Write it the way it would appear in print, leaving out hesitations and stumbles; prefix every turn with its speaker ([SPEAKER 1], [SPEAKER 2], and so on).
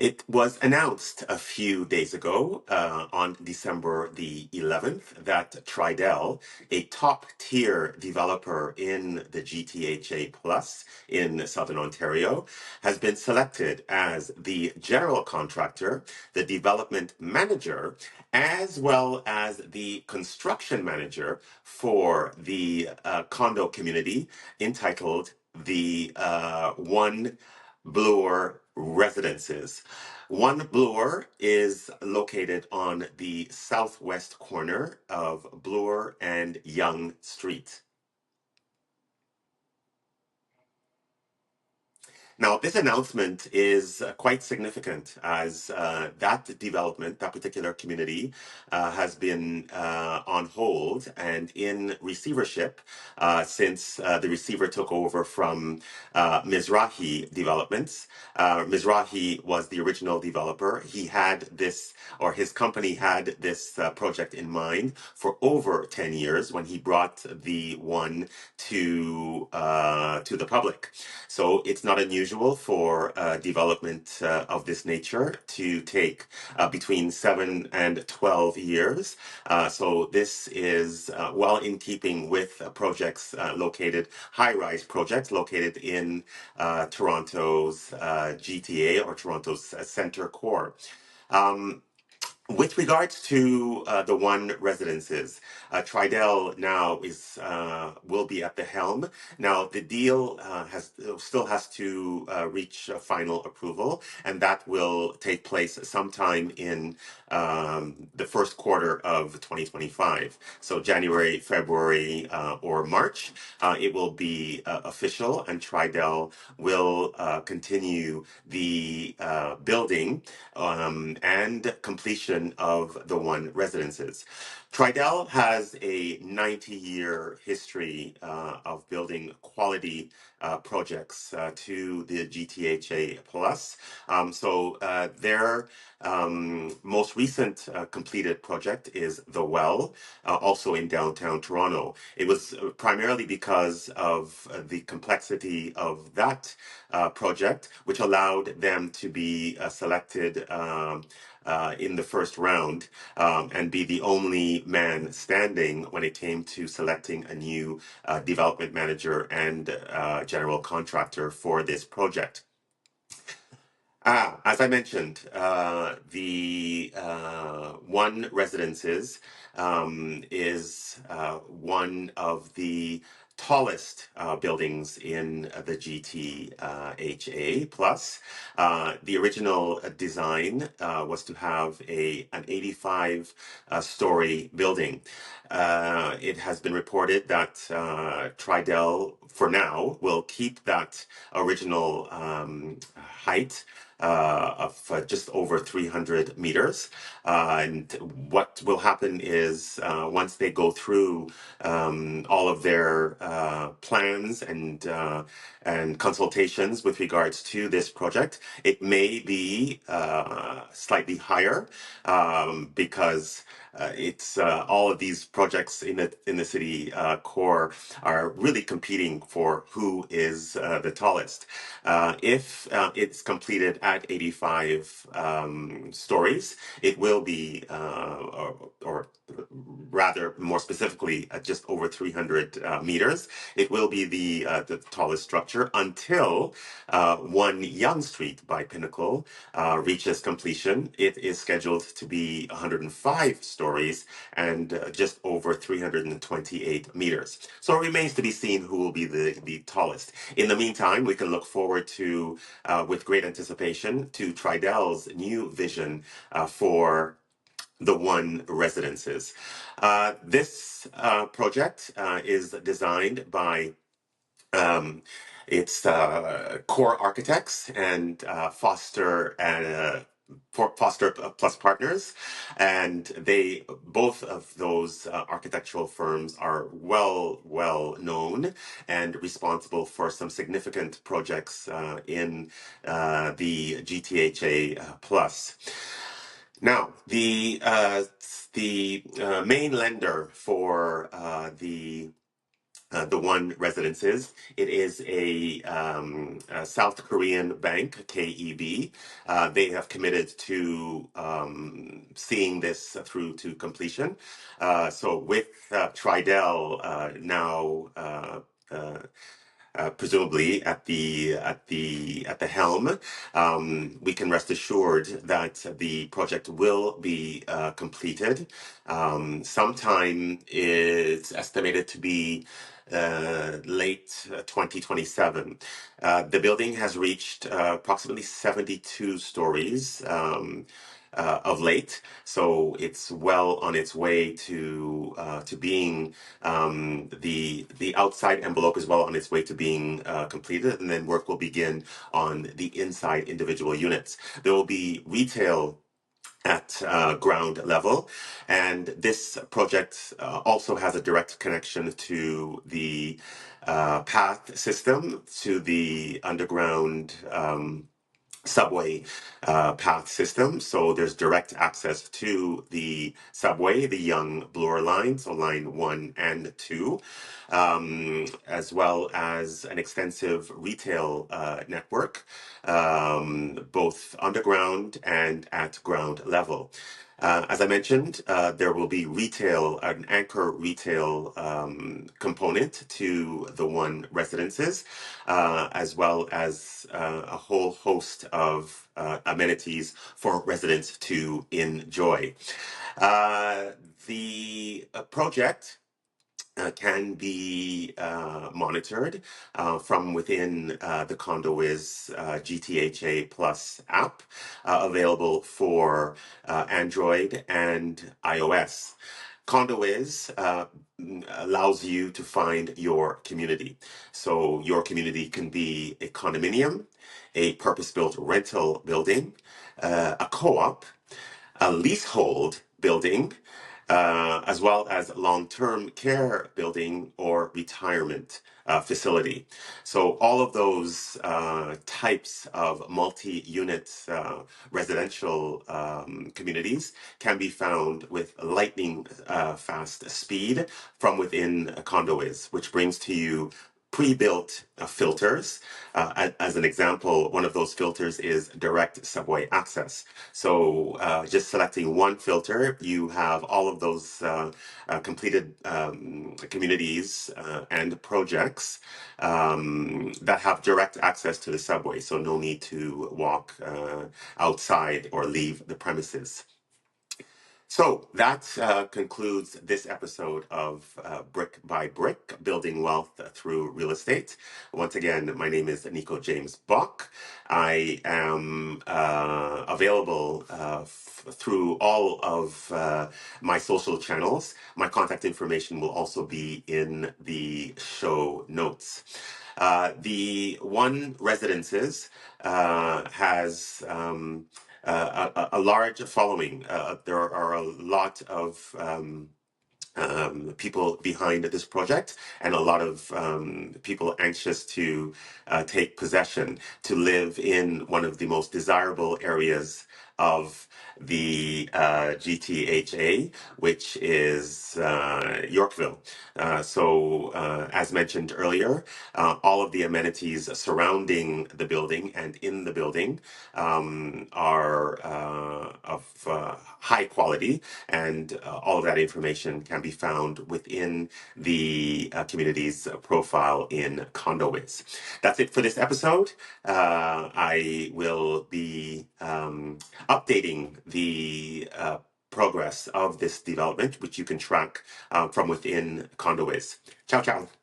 [SPEAKER 1] It was announced a few days ago, on December the 11th, that Tridel, a top-tier developer in the GTHA Plus in Southern Ontario, has been selected as the general contractor, the development manager, as well as the construction manager for the condo community entitled the One Bloor Residences. One Bloor is located on the southwest corner of Bloor and Yonge Street. Now, this announcement is quite significant as that development, that particular community, has been on hold and in receivership since the receiver took over from Mizrahi Developments. Mizrahi was the original developer. He had this, or his company had this project in mind for over 10 years when he brought the one to the public. So it's not unusual for development of this nature to take between 7 and 12 years. So this is well in keeping with projects located, high-rise projects located in Toronto's GTA or Toronto's center core. Um, with regards to the one residences, Tridel now is will be at the helm. Now the deal has still has to reach final approval, and that will take place sometime in the first quarter of 2025. So January, February, or March, it will be official, and Tridel will continue the building and completion of the one residences. Tridel has a 90-year history of building quality projects to the GTHA Plus. Their most recent completed project is The Well, also in downtown Toronto. It was primarily because of the complexity of that project, which allowed them to be selected in the first round and be the only man standing when it came to selecting a new development manager and general contractor for this project. As I mentioned, the One Residences is one of the tallest buildings in the GTHA Plus. The original design was to have an 85 story building. It has been reported that Tridel, for now, will keep that original height of just over 300 meters. And what will happen is once they go through all of their plans and consultations with regards to this project, it may be slightly higher because it's all of these projects in the city core are really competing for who is the tallest. If it's completed at 85 stories, it will be, or rather more specifically, at just over 300 meters. It will be the tallest structure until One Yonge Street by Pinnacle reaches completion. It is scheduled to be 105 stories and just over 328 meters. So it remains to be seen who will be the tallest. In the meantime, we can look forward to, with great anticipation, to Tridel's new vision for the One Residences. This project is designed by its core architects and Foster Plus Partners, and they both of those architectural firms are well known and responsible for some significant projects in the GTHA Plus. Now, the main lender for the the One Residences. It is a South Korean bank, KEB. They have committed to seeing this through to completion. So with Tridel now presumably at the helm, we can rest assured that the project will be completed. Sometime is estimated to be late 2027. The building has reached approximately 72 stories. Of late, so it's well on its way to being the outside envelope is well on its way to being completed, and then work will begin on the inside individual units. There will be retail at ground level, and this project also has a direct connection to the path system, to the underground subway path system. So there's direct access to the subway, the Yonge Bloor line, so line 1 and 2, as well as an extensive retail network, both underground and at ground level. As I mentioned, there will be an anchor retail component to the One Residences, as well as a whole host of amenities for residents to enjoy. The project can be monitored from within the CondoWiz GTHA Plus app, available for Android and iOS. CondoWiz allows you to find your community. So your community can be a condominium, a purpose-built rental building, a co-op, a leasehold building, as well as long-term care building or retirement facility. So all of those types of multi-unit residential communities can be found with lightning fast speed from within CondoWiz, which brings to you pre-built filters. As an example, one of those filters is direct subway access. So just selecting one filter, you have all of those completed communities and projects that have direct access to the subway. So no need to walk outside or leave the premises. So that concludes this episode of Brick by Brick, Building Wealth Through Real Estate. Once again, my name is Nico James-Bock. I am available through all of my social channels. My contact information will also be in the show notes. The One Residences has a large following. There are a lot of people behind this project, and a lot of people anxious to take possession, to live in one of the most desirable areas of the GTHA, which is Yorkville. As mentioned earlier, all of the amenities surrounding the building and in the building are of high quality, and all of that information can be found within the community's profile in CondoWiz. That's it for this episode. I will be updating the progress of this development, which you can track from within CondoWiz. Ciao, ciao.